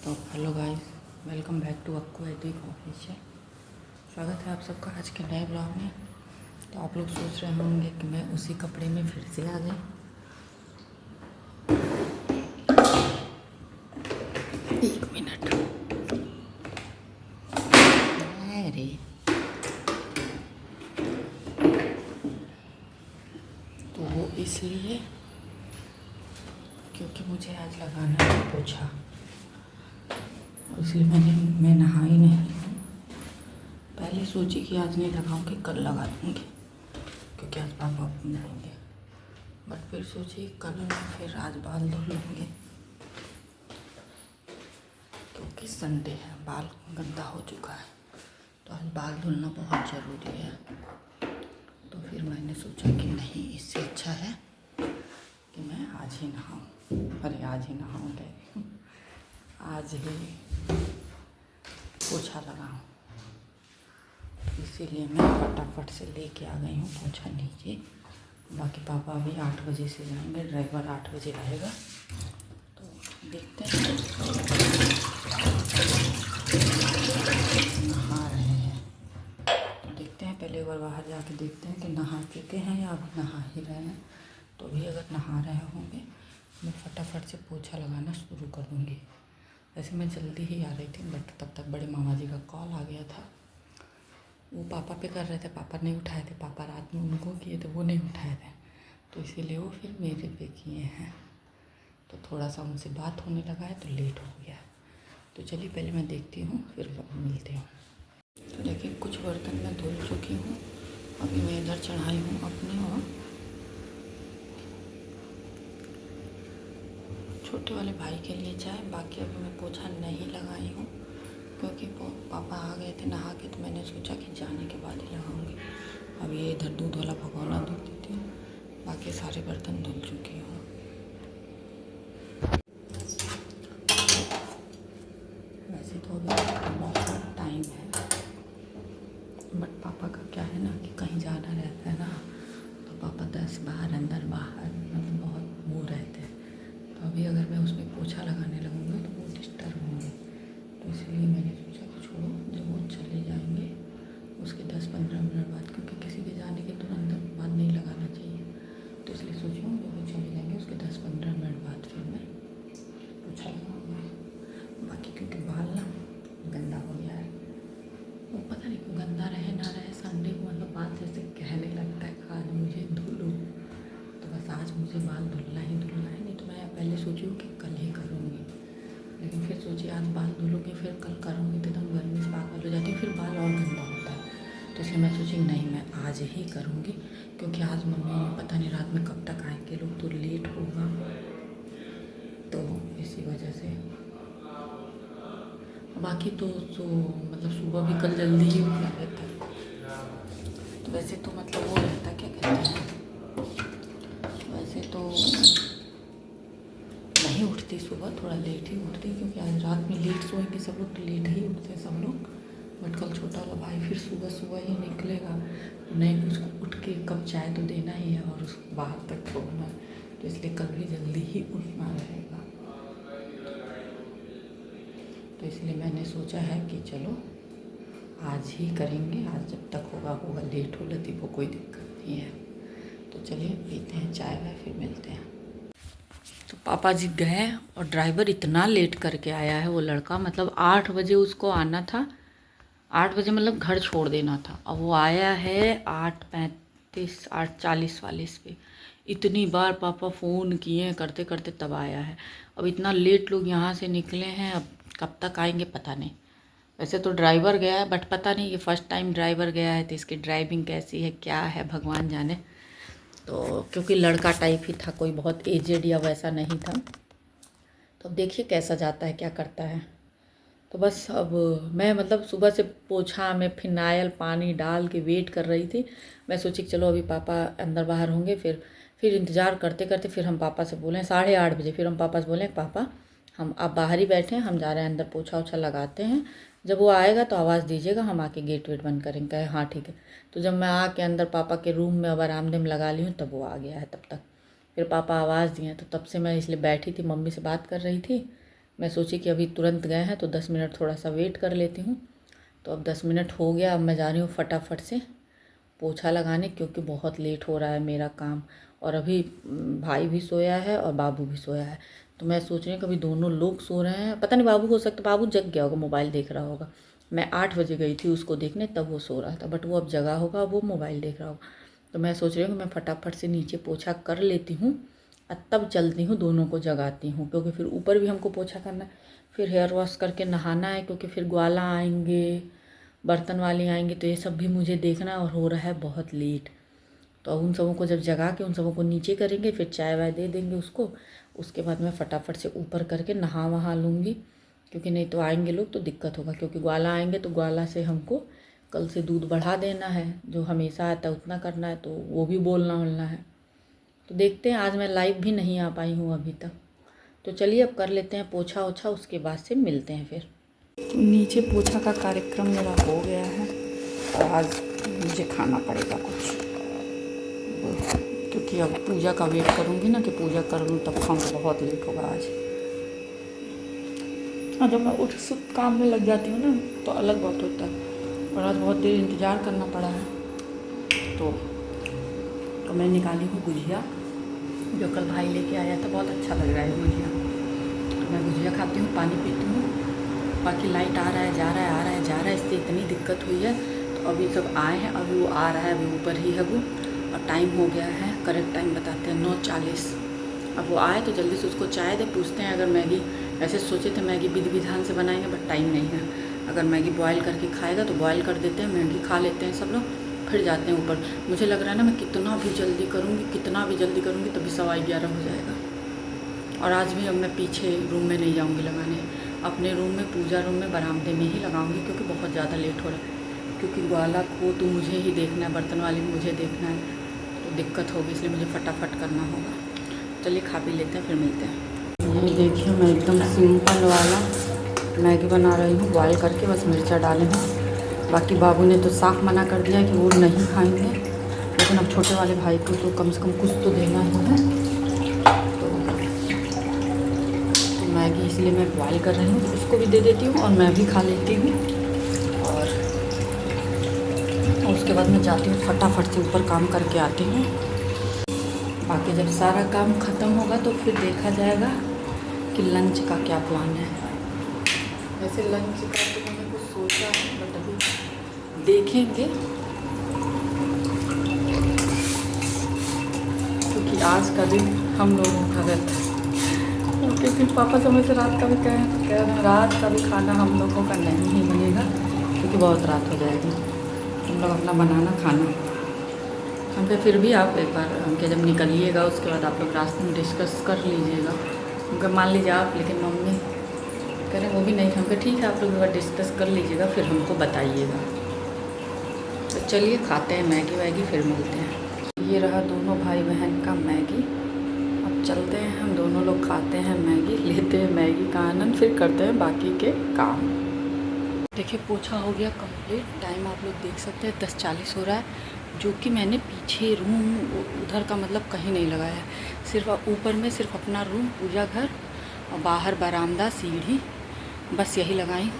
तो hello guys, welcome back to Akku Edik official. स्वागत है आप सबका आज के नए ब्लॉग में। तो आप लोग सोच रहे होंगे कि मैं उसी कपड़े में फिर से आ गई। एक मिनट। अरे तो वो इसलिए क्योंकि मुझे आज लगाना है पोछा, इसलिए मैं नहाई नहीं हूँ। पहले सोची कि आज नहीं लगाऊंगी, कल लगा दूँगी क्योंकि आज पापा जाएंगे। बट फिर सोची कल नहीं, फिर आज बाल धो लूँगी क्योंकि संडे है, बाल गंदा हो चुका है। तो आज बाल धुलना बहुत ज़रूरी है। तो फिर मैंने सोचा कि नहीं, इससे अच्छा है कि मैं आज ही नहाऊँ। अरे आज ही नहाऊँ, आज ही पोछा लगाऊँ। इसीलिए मैं फटाफट से लेके आ गई हूँ पोछा नीचे। बाकी पापा अभी 8 बजे से जाएंगे, ड्राइवर 8 बजे आएगा। तो देखते हैं, नहा रहे हैं तो देखते हैं। पहले एक बार बाहर जाके देखते हैं कि नहा चुके हैं या अभी नहा ही रहे हैं। तो भी अगर नहा रहे होंगे मैं फटाफट से पोछा लगाना शुरू कर दूँगी। वैसे मैं जल्दी ही आ रही थी, बट तब तक बड़े मामा जी का कॉल आ गया था। वो पापा पे कर रहे थे, पापा नहीं उठाए थे। पापा रात में उनको किए थे, वो नहीं उठाए थे, तो इसीलिए वो फिर मेरे पे किए हैं। तो थोड़ा सा उनसे बात होने लगा है तो लेट हो गया। तो चलिए पहले मैं देखती हूँ, फिर मिलती हूँ। तो देखिए कुछ बर्तन मैं धुल चुकी हूँ। अभी मैं इधर चढ़ाई हूँ अपने, और छोटे वाले भाई के लिए चाय। बाकी अभी मैं पोछा नहीं लगाई हूँ क्योंकि पापा आ गए थे नहा के, तो मैंने सोचा कि जाने के बाद ही लगाऊंगी। अब ये इधर दूध वाला भगोना धुल देती हूँ, बाकी सारे बर्तन धुल चुकी हूँ। वैसे तो अभी बहुत टाइम है, बट पापा का क्या है ना कि कहीं जाना रहता है ना, तो पापा 10 बार अंदर बाहर मतलब बहुत मूड रहते हैं। तो अभी अगर मैं उसमें पोछा लगाने लगूँगी तो वो डिस्टर्ब होंगे। तो इसलिए मैंने सोचा कि छोड़ो, जब वो चले जाएंगे उसके 10-15 मिनट बाद, क्योंकि किसी के जाने के तुरंत बाद नहीं लगाना चाहिए। तो इसलिए सोची हूँ जब वो चले जाएंगे उसके 10-15 मिनट बाद फिर मैं पोछा लगाऊँगी। बाकी क्योंकि बाल ना गंदा हो गया है, वो पता नहीं क्यों गंदा रहे ना रहे, संडे को मतलब बाल जैसे कहने लगता है आज मुझे धुलूँ। तो बस आज मुझे बाल धुलना ही धुलना है। नहीं तो मैं पहले सोची हूँ कि कल ही करूँगी, लेकिन फिर सोची आज बाल धुलूँगी फिर कल करूँगी तो एकदम गर्मी से पागल हो जाती है, फिर बाल और गंदा होता है। तो इसलिए मैं सोची नहीं, मैं आज ही करूँगी क्योंकि आज मम्मी पता नहीं रात में कब तक आएंगे लोग, तो लेट होगा। तो इसी वजह से बाकी तो मतलब सुबह भी कल जल्दी ही उठना रहता है। तो वैसे तो मतलब वो रहता, क्या कहते हैं, वैसे तो नहीं उठती सुबह, थोड़ा लेट ही उठती क्योंकि आज रात में लेट सोएंगे सब लोग, तो लेट ही उठते सब लोग। बट कल छोटा वाला भाई फिर सुबह सुबह ही निकलेगा, नहीं उसको उठ के कब चाय तो देना ही है और उसको बाहर तक छोड़ना है। तो इसलिए कल भी जल्दी ही उठना रहेगा। तो इसलिए मैंने सोचा है कि चलो आज ही करेंगे, आज जब तक होगा लेट हो लतीफ़ को कोई दिक्कत नहीं है। तो चलिए पीते हैं चाय वाय, फिर मिलते हैं। तो पापा जी गए और ड्राइवर इतना लेट करके आया है वो लड़का, मतलब 8 बजे उसको आना था, 8 बजे मतलब घर छोड़ देना था। अब वो आया है 8:35 8:40 पे। इतनी बार पापा फ़ोन किए करते करते तब आया है। अब इतना लेट लोग यहाँ से निकले हैं, अब कब तक आएंगे पता नहीं। वैसे तो ड्राइवर गया है, बट पता नहीं ये फर्स्ट टाइम ड्राइवर गया है तो इसकी ड्राइविंग कैसी है क्या है भगवान जाने। तो क्योंकि लड़का टाइप ही था, कोई बहुत एजेड या वैसा नहीं था। तो अब देखिए कैसा जाता है, क्या करता है। तो बस अब मैं मतलब सुबह से पोछा में फिनाइल पानी डाल के वेट कर रही थी। मैं सोची कि चलो अभी पापा अंदर बाहर होंगे, फिर इंतज़ार करते करते फिर हम पापा से बोले 8:30 बजे, फिर हम पापा से बोले पापा हम आप बाहर ही बैठे हैं, हम जा रहे हैं अंदर, पोछा ओछा लगाते हैं, जब वो आएगा तो आवाज़ दीजिएगा, हम आके गेट वेट बंद करेंगे। कहे हाँ ठीक है। तो जब मैं आके अंदर पापा के रूम में अब आरामदेम लगा ली हूँ तब वो आ गया है। तब तक फिर पापा आवाज़ दिए, तो तब से मैं इसलिए बैठी थी, मम्मी से बात कर रही थी। मैं सोची कि अभी तुरंत गए हैं तो 10 मिनट थोड़ा सा वेट कर लेती हूँ। तो अब 10 मिनट हो गया, अब मैं जा रही हूँ फटाफट से पोछा लगाने, क्योंकि बहुत लेट हो रहा है मेरा काम। और अभी भाई भी सोया है और बाबू भी सोया है। तो मैं सोच रही हूँ कि अभी दोनों लोग सो रहे हैं, पता नहीं बाबू हो सकता बाबू जग गया होगा, मोबाइल देख रहा होगा। मैं 8 बजे गई थी उसको देखने, तब वो सो रहा था, बट वो अब जगा होगा, वो मोबाइल देख रहा होगा। तो मैं सोच रही हूँ कि मैं फटाफट से नीचे पोछा कर लेती हूँ और तब चलती हूँ, दोनों को जगाती हूँ, क्योंकि फिर ऊपर भी हमको पोछा करना है, फिर हेयर वॉश करके नहाना है, क्योंकि फिर ग्वाला आएंगे, बर्तन वाली आएंगे, तो ये सब भी मुझे देखना और हो रहा है बहुत लेट। तो उन सबों को जब जगा के उन सबों को नीचे करेंगे, फिर चाय वाय दे देंगे उसको। उसके बाद मैं फटाफट से ऊपर करके नहा वहा लूँगी, क्योंकि नहीं तो आएंगे लोग तो दिक्कत होगा, क्योंकि ग्वाला आएंगे तो ग्वाला से हमको कल से दूध बढ़ा देना है, जो हमेशा आता है उतना करना है, तो वो भी बोलना होलना है। तो देखते हैं, आज मैं लाइव भी नहीं आ पाई हूँ अभी तक। तो चलिए अब कर लेते हैं पोछा ओछा, उसके बाद से मिलते हैं फिर। तो नीचे पोछा का कार्यक्रम मेरा हो गया है और आज मुझे खाना पड़ेगा कुछ, क्योंकि अब पूजा का वेट करूँगी ना कि पूजा कर लूँ तब खाऊँ, तो बहुत लेट होगा आज। और जब मैं उठ काम में लग जाती हूँ ना तो अलग बात होता है, और आज बहुत देर इंतज़ार करना पड़ा है। तो मैं निकाली हूँ गुजिया, जो कल भाई लेके आया था, बहुत अच्छा लग रहा है गुजिया। तो मैं गुजिया खाती हूँ, पानी पीती हूँ। बाकी लाइट आ रहा है, जा रहा है, आ रहा है, जा रहा है, इससे इतनी दिक्कत हुई है। तो अभी सब आए हैं, अभी वो आ रहा है, अभी ऊपर ही है वो, और टाइम हो गया है, करेक्ट टाइम बताते हैं 9:40। अब वो आए तो जल्दी से उसको चाय दे, पूछते हैं अगर मैगी, ऐसे सोचे थे मैगी विधि विधान से बनाएंगे, बट टाइम नहीं है। अगर मैगी बॉयल करके खाएगा तो बॉयल कर देते हैं, मैगी खा लेते हैं सब लोग, फिर जाते हैं ऊपर। मुझे लग रहा है ना मैं कितना भी जल्दी करूँगी, कितना भी जल्दी करूँगी, तभी 11:15 हो जाएगा। और आज भी अब मैं पीछे रूम में नहीं जाऊँगी लगाने, अपने रूम में, पूजा रूम में, बरामदे में ही लगाऊँगी, क्योंकि बहुत ज़्यादा लेट हो रहा है। क्योंकि ग्वाला को तो मुझे ही देखना है, बर्तन वाली मुझे देखना है, तो दिक्कत होगी, इसलिए मुझे फटाफट करना होगा। चलिए खा पी लेते हैं, फिर मिलते हैं। ये देखिए मैं एकदम सिंपल वाला मैगी बना रही हूँ, बॉयल करके बस मिर्चा डाले हूँ। बाकी बाबू ने तो साफ मना कर दिया कि वो नहीं खाएंगे, लेकिन अब छोटे वाले भाई को तो कम से कम कुछ तो देना ही है। तो मैगी इसलिए मैं बॉयल कर रही हूँ, उसको भी दे देती हूँ और मैं भी खा लेती हूँ। और उसके बाद मैं जाती हूँ फटाफट से ऊपर, काम करके आती हूँ। बाकी जब सारा काम ख़त्म होगा तो फिर देखा जाएगा कि लंच का क्या प्लान है। वैसे लंच का तो मैंने कुछ सोचा है, बट अभी देखेंगे, क्योंकि आज का दिन हम लोगों का रहता है। क्योंकि पापा समय से रात का भी कह रहे हैं रात का भी खाना हम लोगों का नहीं ही बनेगा, क्योंकि बहुत रात हो जाएगी, हम लोग अपना बनाना खाना। हमके फिर भी आप एक बार हमके जब निकलिएगा उसके बाद आप लोग रास्ते में डिस्कस कर लीजिएगा, क्योंकि मान लीजिए आप, लेकिन मम्मी कह रहे वो भी नहीं, हमके ठीक है, आप लोग एक बार डिस्कस कर लीजिएगा, फिर हमको बताइएगा। तो चलिए खाते हैं मैगी वैगी, फिर मिलते हैं। ये रहा दोनों भाई बहन का मैगी। अब चलते हैं, हम दोनों लोग खाते हैं मैगी, लेते हैं मैगी का आनंद, फिर करते हैं बाकी के काम। देखिए पोछा हो गया कंप्लीट, टाइम आप लोग देख सकते हैं 10:40 हो रहा है, जो कि मैंने पीछे रूम उधर का मतलब कहीं नहीं लगाया है, सिर्फ ऊपर में सिर्फ अपना रूम, पूजा घर और बाहर बरामदा, सीढ़ी, बस यही लगाई।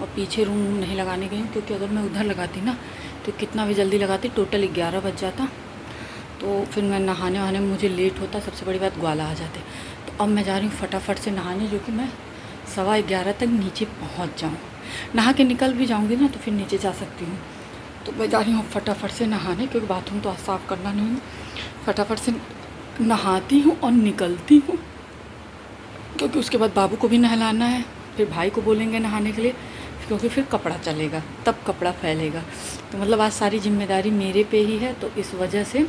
और पीछे रूम नहीं लगाने गई, क्योंकि अगर मैं उधर लगाती ना तो कितना भी जल्दी लगाती, टोटल 11 बज जाता, तो फिर मैं नहाने वहाने में मुझे लेट होता, सबसे बड़ी बात ग्वाला आ जाते। तो अब मैं जा रही हूँ फटाफट से नहाने, जो कि मैं 11:15 तक नीचे पहुँच जाऊँ। नहा के निकल भी जाऊँगी ना तो फिर नीचे जा सकती हूँ। तो मैं जा रही हूँ फटाफट से नहाने, क्योंकि बाथरूम तो आज साफ़ करना नहीं है। फटाफट से नहाती हूँ और निकलती हूँ, क्योंकि उसके बाद बाबू को भी नहलाना है, फिर भाई को बोलेंगे नहाने के लिए, क्योंकि फिर कपड़ा चलेगा, तब कपड़ा फैलेगा। तो मतलब आज सारी जिम्मेदारी मेरे पे ही है, तो इस वजह से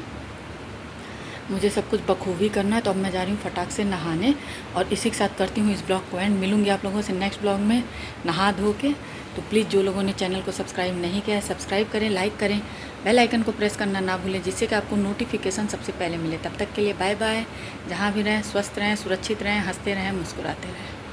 मुझे सब कुछ बखूबी करना है। तो अब मैं जा रही हूँ फटाक से नहाने, और इसी के साथ करती हूँ इस ब्लॉग को एंड। मिलूँगी आप लोगों से नेक्स्ट ब्लॉग में नहा धो के। तो प्लीज़ जो लोगों ने चैनल को सब्सक्राइब नहीं किया है, सब्सक्राइब करें, लाइक करें, बेल आइकन को प्रेस करना ना भूलें, जिससे कि आपको नोटिफिकेशन सबसे पहले मिले। तब तक के लिए बाय बाय। जहाँ भी रहें स्वस्थ रहें, सुरक्षित रहें, हंसते रहें, मुस्कुराते रहें।